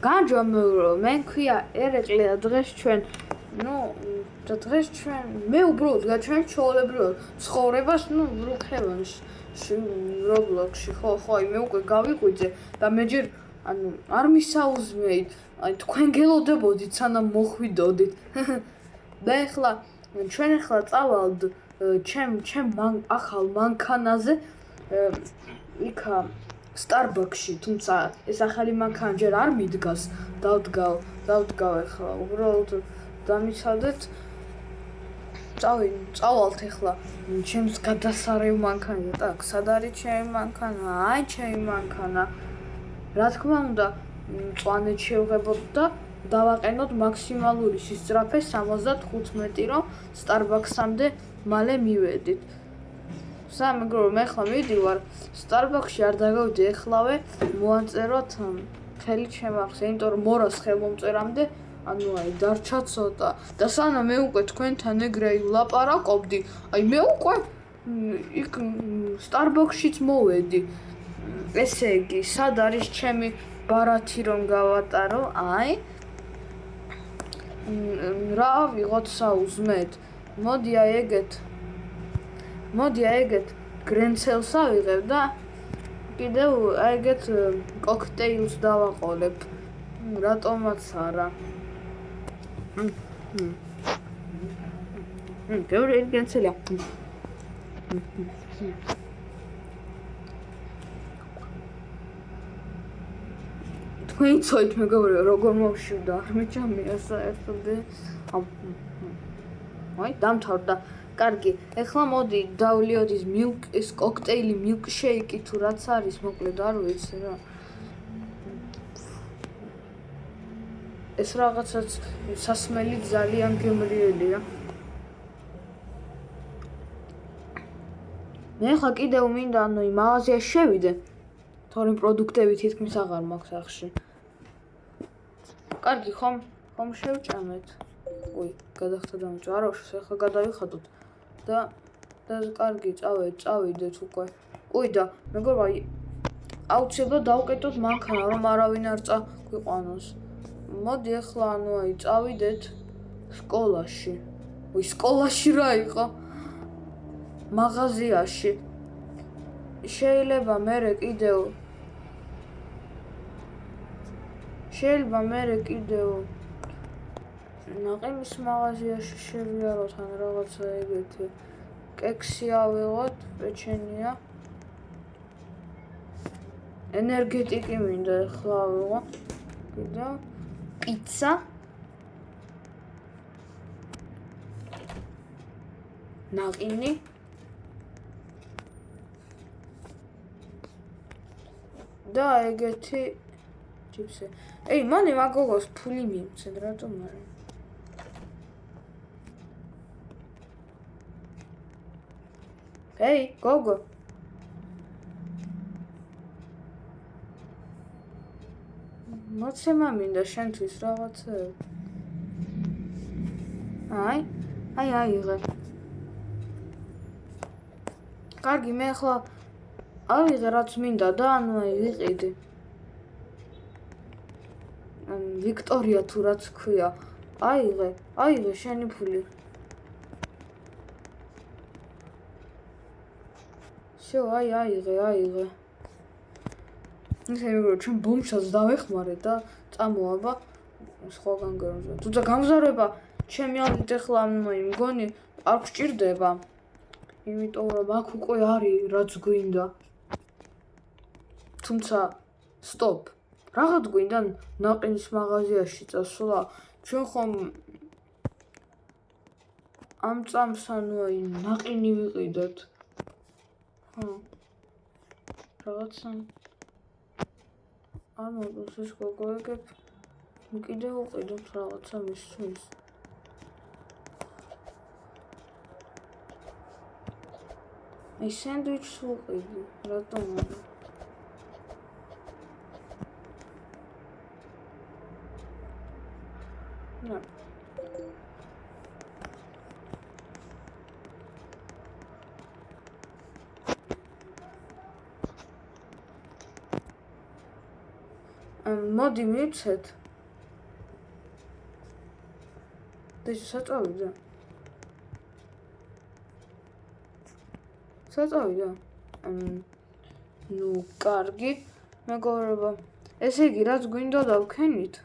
განჯომეურო მე ქვია ერეკლი და დღეს ჩვენ და დღეს ჩვენ მე უბრალოდ გაჩვენ ჩაოლებრივად ცხოვრებას ბრუქევანში რობლოქსში ხო აი მე უკვე გავიყვიძე და მე ჯერ არ მისაუზმეით აი თქვენ გელოდებოდით სანამ მოხვიდოდით და ახლა ჩვენ ახლა წავალთ ჩემ ახალ მანქანაზე იქა Starbucks-ში, თუმცა ეს ახალი მანქანა ჯერ არ მიდგას, დავდგავ ახლა, უბრალოდ დამიცადეთ. წავალთ ახლა ჩემს გადასარევ მანქანაზე. так, სად არის ჩემი მანქანა? აი, ჩემი მანქანა. რა თქმა უნდა, მწვანე შევღებოთ და დავაყენოთ მაქსიმალური სისწრაფე 75, რომ Starbucks-ამდე მალე მივედით. მეგრო მე ხლა მივდივარ Starbucks-ში არ დაგავდი ეხლავე მოაწეროთ ხელი ჩემახს, იმიტომ რომ მორას ხელმომწერამდე აი დარჩა ცოტა და სანამ მე უკვე თქვენთან ეგრე ვლაპარაკობდი, აი მე უკვე იქ Starbucks-შიც მოვედი. ესე იგი, სად არის ჩემი ბარათი რომ გავატარო? აი რა ვიღოთ საუზმეთ? მოდი აი ეგეთ გრენცელს ავიღებ და კიდევ აი ეგეთ კოქტეილს დავაყოლებ. რატომაც არა. ბევრი გრენცელია. თქვენი ცოით მეგობრებო, როგორ მოვშივდა, არ მეჭამია საერთოდ. აი, დამთავრდა. კარგი, ეხლა მოდი დავლიოთ ეს კოქტეილი milkshake თუ რაც არის, მოკლედ არ ვიცი რა. ეს რაღაცაც სასმელი ძალიან გემრიელია. მე ხა კიდევ მინდა მაღაზიაში შევიდე. თორემ პროდუქტები თითქმის აღარ მაქვს სახში. კარგი, ხომ შევჭამეთ. ой, გადახდა დამჭა. არა, ახლა გადავიხადოთ. და კარგი, წავიდეთ უკვე. ой, და მეგობრებო, აუცილებლად დავკეტოთ მანქანა, რომ არავინ არ წაგვიყვანოს. მოდი ახლა წავიდეთ სკოლაში. ой, სკოლაში რა იყო? მაღაზიაში. შეიძლება მე კიდევ ნაყინის მაღაზიაში შევიაროთ ან რაღაცა ეგეთი. კექსი ავიღოთ, პეჩენია. ენერგეტიკი მინდა ახლა ავიღო. კიდევ პიცა. ნაყინი. და ეგეთი ჩიპსი. ეი, მალე მაგოგოს ფული მივცეთ, რატომ არა? ეი, გოგო. მოცემა მინდა შენთვის რაღაცეები. აი, აიღე. კარგი, მე ახლა ავიღე რაც მინდა და ვიყიდი. ვიქტორია თუ რაც ქვია. აიღე შენი ფული. всё, აიღე. ისე მეგრო, ჩვენ ბომშას დავეხმარე და წამოაბა სხვაგან გერმზე. თუმცა გამგზავრება ჩემი აზრით ახლა მგონი არ გჭირდება. იმიტომ რომ აქ უკვე არის რაც გვინდა. თუმცა სტოპ. რაღაც გვინდა ნაყინის მაღაზიაში წასვლა. ჩვენ ხომ ამ წამს ნაყინი ვიყიდოთ. რაღაცა არ მოგწონს ეს გოგოეგებ. კიდევ უყიდოთ რაღაცა მისთვის. აი სენდვიჩს უყიდი, რატომ არა? რა. მოდი მივცეთ. საწავიდა. ნუ კარგი მეგობრებო. ესე იგი რაც გვინდა დავქენით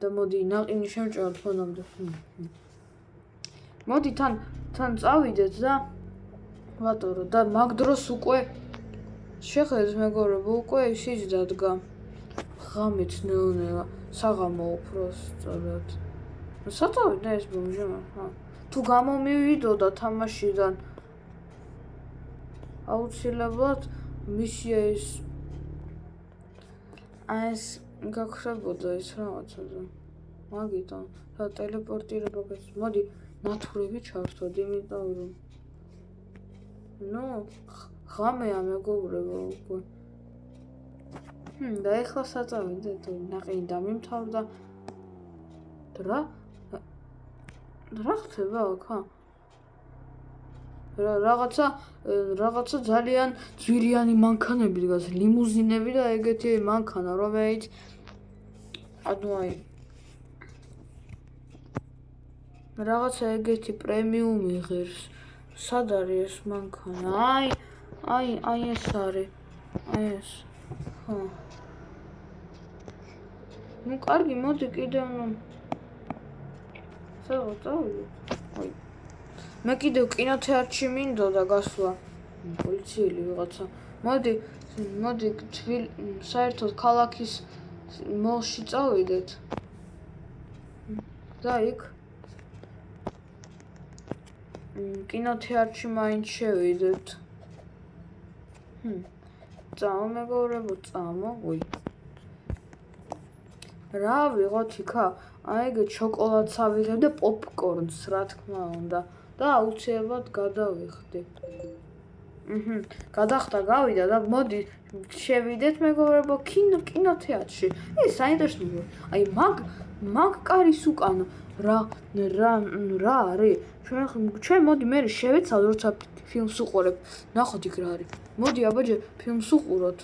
და მოდი ნაყინი შევჭეროთ ფონამდე. მოდი თან წავიდეთ და ვატორო და მაგ დროს უკვე შეხედეთ მეგობრებო, უკვე ისიც დადგა. ღამით ნელ-ნელა საღამო უბრალოდ. საწავიდა ეს ბომჟა. თუ გამომივიდოდა თამაშიდან აუცილებლად მისია ეს გაქრებოდა ის რაღაცაზე. მაგიტომ და ტელეპორტირება გეს. მოდი ნათურები ჩავსვათ, იმიტომ რომ ღამეა მეგობრებო უკვე. და ეხლა საწავიდეთ, ნაყინი დამიმთავრდა. რა ხდება აქ? რაღაცა ძალიან ძვირიანი მანქანები დგას, ლიმუზინები და ეგეთი მანქანა, რომელიც რაღაცა ეგეთი პრემიუმი ღირს. სად არის ეს მანქანა? აი ეს არის. აი ეს. ნუ კარგი, მოდი კიდევ სადღაც წავიდეთ. მე კიდევ კინოთეატრში მინდოდა გასვლა. პოლიციელი ვიღაცა. მოდი საერთოდ ქალაქის მოლში წავიდეთ. და იქ კინოთეატრში მაინც შევიდეთ. წამო მეგობრებო, წამო. რა ვიღოთ იქა? ეგ შოკოლადს ავიღებ და პოპკორნს, რა თქმა უნდა. და აუცილებლად გადავიხდი. გადახდა გავიდა და მოდი შევიდეთ მეგობრებო კინოთეატრში. ეს საინტერესოა. აი მაგ კარის უკან რა არის? ჩვენ მოდი მე შევეცადოთ, როცა ფილმს უყურებ. ნახოთ იქ რა არის. მოდი აბაჯე ფილმს უყუროთ.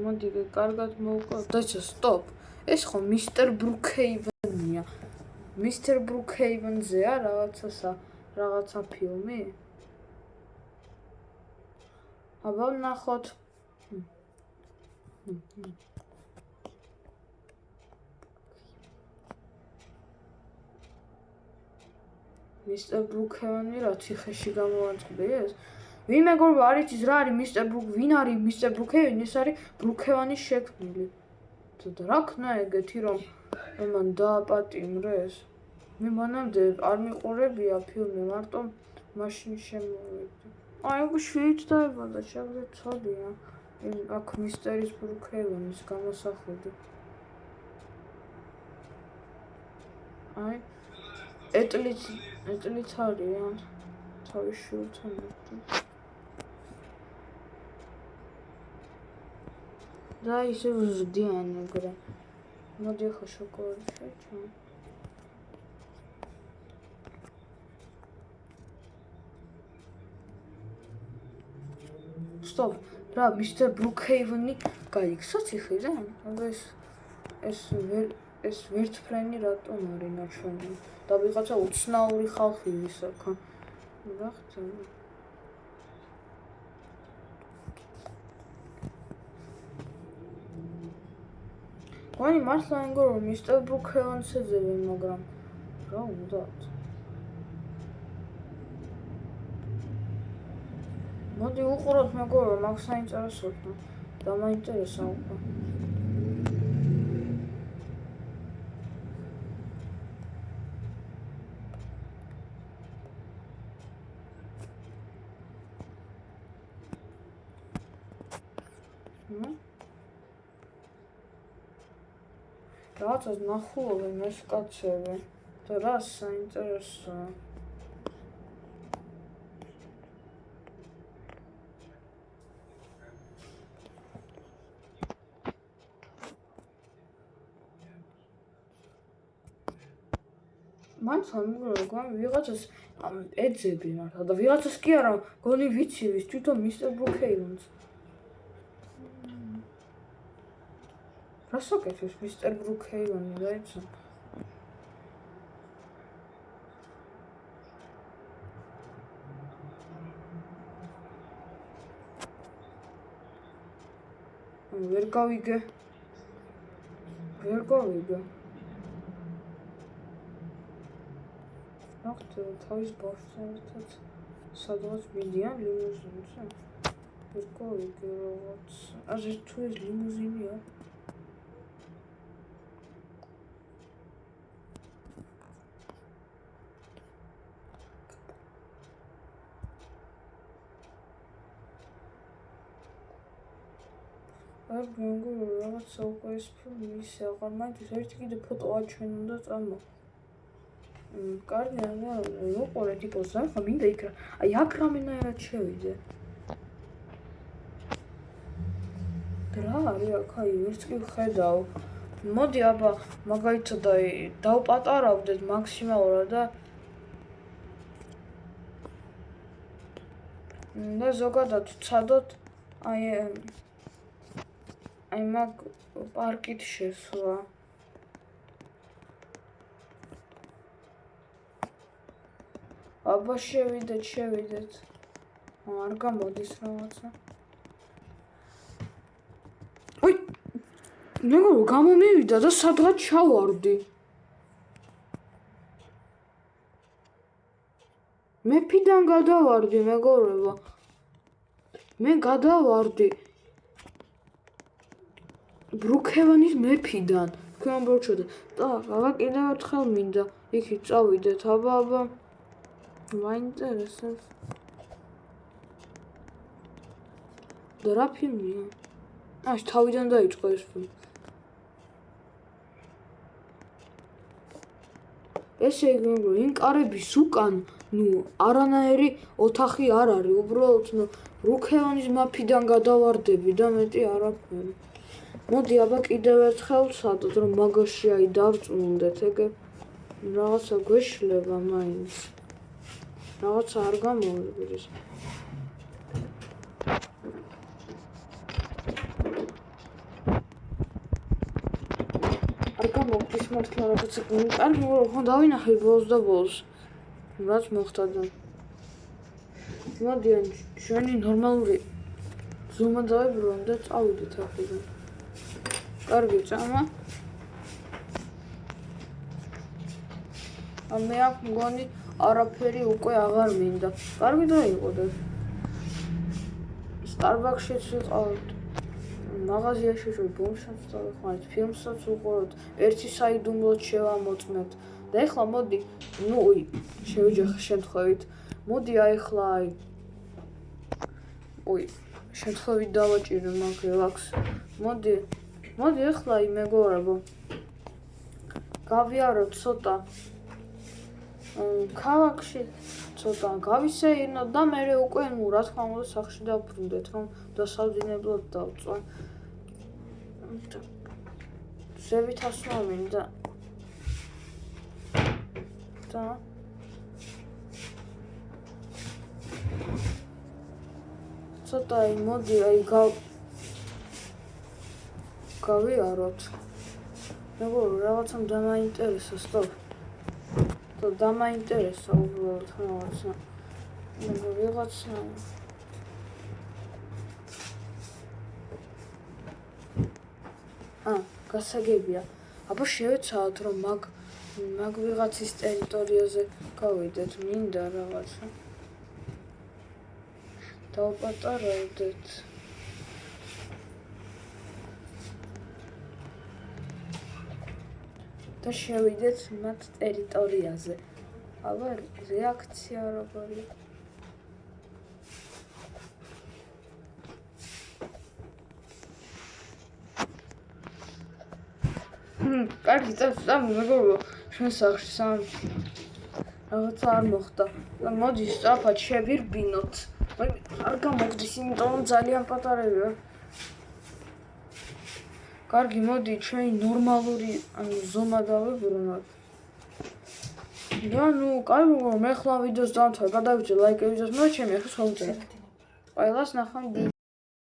მოდი კარგად მოვყავთ. დაიცა სტოპ. ეს ხო მისტერ ბრუკჰეივენია. მისტერ ბრუკჰეივენზეა რაღაცა ფილმი? აბა ნახოთ. მისტერ ბრუკჰეივენი რა ციხეში გამოაწყდეს? ვინ მეგობრებო არ იცის რა არის ვინ არის მისტერ ბრუკჰეივენი? ეს არის ბრუკჰეივენის შექმნილი. რა ქნა ეგეთი რომ მან დააპატიმრეს? მე მანამდე არ მიყურებია ფილმი, მარტო მაშინ შემოვედი. ეგ შვიდ დაიბადა, შეგვეცადია. აქ მისტერის ბრუკჰეივენის გამოსახული. ეტლიც არიან თავის შვილთან ერთად. და ისე ვზრდიან ეგრე. მოდი ახლა შოკოლადი შევჭამ. სტოპ. რა მისტერ ბრუკჰეივენი გაიქცა ციხიდან? ეს ვერტფრენი რატომ არის ნაჩვენები? და ვიღაცა უცნაური ხალხი ის აქ. რა ხდება? ვანი მართლა მეგობრებო მისტერ ბრუკჰეივენს ეძებენ, მაგრამ რა უნდათ? მოდი უყუროთ მეგობრებო, მაგ საინტერესოა. დამაინტერესა უკვე. რაღაცას ნახულობენ ეს კაცები და რა საინტერესოა. მართლა ვიღაცას ეძები მართლა და ვიღაცას კი არა გონი ვიცივის თვითონ მისტერ ბრუკჰეივენს. რას აკეთებს მისტერ ბრუკჰეივენი დაიცა? ვერ გავიგე. ნახეთ თავის ბავშვთან ერთად სადღაც მიდიან ლიმუზინზე. ვერ გავიგე რაღაც. ასე თუ ეს ლიმუზინია? არ მეგონა რაღაც უკვე ეს ფილმი ისე აღარ მაინტერესებს. ერთი კიდე ფოტო აჩვენ უნდა წამო. კარგი არა ვიყურეთ იქოს ახლა მინდა იქ აი აქ რამენაირად შევიდე. რა არის აქ აი ვერც კი ვხედავ. მოდი აბა მაგალითად აი დავპატარავდეთ მაქსიმალურად და ზოგადად ვცადოთ აი მაგ პარკით შესვლა. აბა შევიდეთ. არ გამოდის რაღაცა. ой, მეგობრებო, გამომივიდა და სადღაც ჩავარდი. მეფიდან გადავარდი, მეგობრებო. მე გადავარდი ბრუკჰევენის მეფიდან. თქვენ მბროჩოთ. და აბა კიდევ ერთხელ მინდა იქით წავიდეთ. აბა მაინტერესებს. და რა ფილმია? თავიდან დაიწყო ეს ფილმი. ესე იგი, იმ კარების უკან, არანაირი ოთახი არ არის, უბრალოდ ბრუკჰევენის მეფიდან გადავარდები და მეტი არაფერი. მოდი აბა კიდევ ერთხელ ვცადოთ, რომ მაგაში აი დავწმუნდეთ, ეგ რაღაცა გვეშლება მაინც. რაღაცა არ გამოვიგდეს. არ გამოვიგდეს მართლა რაღაცა. კარგი, ხო დავინახე ბოლოს და ბოლოს. რაც მოხდა და მოდი ჩვენი ნორმალური ზომა დავიბრუნოთ და წავიდეთ აქედან. კარგი წამა. მე აქ მგონი არაფერი უკვე აღარ მინდა. კარგი დაიყოდეთ. სტარბაქსშიც ვიყავით. მაღაზიაში ბომშაც დავიხმარეთ, ფილმსაც ვუყუროთ, ერთი საიდუმლოდ შევამოწმეთ. და ეხლა მოდი, შევიჯახე შემთხვევით. მოდი ახლა შემთხვევით დავაჭირე მაგ რელაქს. მოდი ახლა მეგობრებო. გავიაროთ ცოტა ქალაქში, ცოტა გავისეირნოთ და მე უკვე რა თქმა უნდა სახში დავბრუნდეთ, რომ დასავდინებლად დავწვან. ზევით ასვლა მინდა. და ცოტა მოდი გავიაროთ. მეგობრებო, რაღაცამ დამაინტერესა, სტოპ. დამაინტერესა უბრალოდ რაღაცა. ვიღაცა გასაგებია. აბა შევეცადოთ, რომ მაგ ვიღაცის ტერიტორიაზე გავიდეთ, მინდა რაღაცა. დავპატარავდეთ. და შევიდეთ მათ ტერიტორიაზე. აბა რეაქცია როგორი? კარგი, წამო მეგობრებო, ჩვენ სახლში რაღაცა არ მოხდა. მოდი სწრაფად შევირბინოთ. არ გამოგდის, იმიტომ რომ ძალიან პატარებია. კარგი, მოდი ჩვენი ნორმალური ზომა დავიბრუნოთ. და ნუ კაი მე ხლა ვიდეოს დავთვალე გადავიძე ლაიქები და მე ჩემი ახლა შევძე ყველას ნახავდი